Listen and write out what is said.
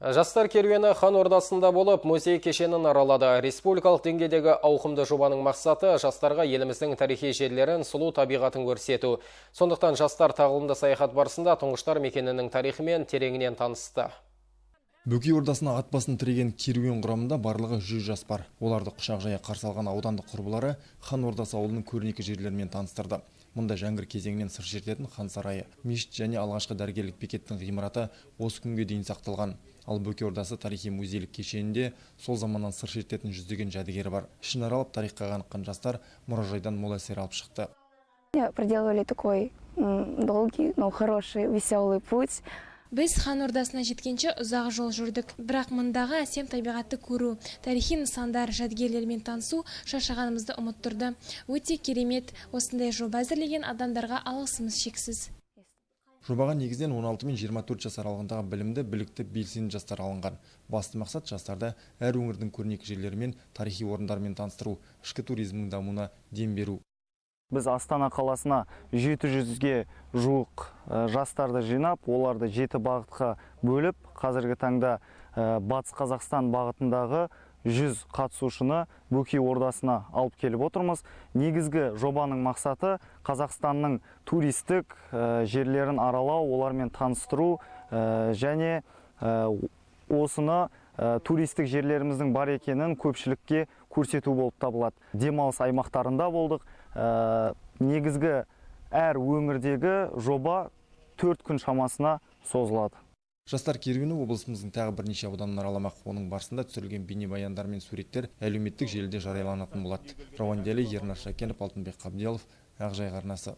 Жастар керуені Хан Ордасында болып, музей кешенін аралады. Республикалық деңгейдегі ауқымды жобаның мақсаты жастарға еліміздің тарихи жерлерін, сұлу табиғатын көрсету. Сондықтан жастар тағылымды саяхат барысында тұңғыштар мекенінің тарихымен тереңінен танысты. Бөкей Ордасына ат басын тіреген керуен құрамында барлығы 100 жас бар. Оларды құшақ жая қарсы алған аудандық құрбылары Хан Ордасы ауылының көрнекі жерлерімен таныстырды. Мұнда Жәңгір кезеңінен сыр шертетін хан сарайы, мешіт және алғашқы дәрігерлік бекеттің ғимараты осы күнге дейін сақталған. Ал Бөкей Ордасы тарихи музейлік кешенінде сол заманнан сыр шертетін жүздеген жәдігері бар. Ішін аралап тарихқа қаныққан жастар мұражайдан мол әсер алып шықты. Проделали такой долгий, но хороший, веселый путь. Біз Хан Ордасына жеткенше ұзақ жол жүрдік. Бірақ мұндағы әсем табиғатты көру, тарихи нысандар, жәдігерлермен танысу шаршағанымызды ұмыттырды. Өте керемет, осындай жоба әзірлеген адамдарға алғысымыз шексіз. Жобаға негізден 16 мен 24 жас аралығындағы білімді, білікті, белсенді жастар алынған. Басты мақсат жастарды әр өңірдің көрнекі жерлерімен, тарихи орындармен таныстыру, ішкі туризмнің дамуына дем беру. Біз Астана қаласына 700-ге жуық жастарды жинап, оларды 7 бағытқа бөліп, қазіргі таңда Батыс Қазақстан бағытындағы 100 қатысушыны Бөкей Ордасына алып келіп отырмыз. Негізгі жобаның мақсаты Қазақстанның туристік жерлерін аралау, олармен таныстыру және осыны туристік жерлеріміздің бар екенін көпшілікке көрсету болып табылады. Демалыс аймақтарында болдық. Негізгі әр өңірдегі жоба 4 күн шамасына созылады. Жастар керуені облысымыздың тағы бірнеше ауданын араламақ. Оның барысында түсірілген бейнебаяндар мен суреттер әлеуметтік желіде жарияланатын болады. Рауан Дәлей, Ернар Шакенов, Алтынбек Қабдиялов, Ақжайық арнасы.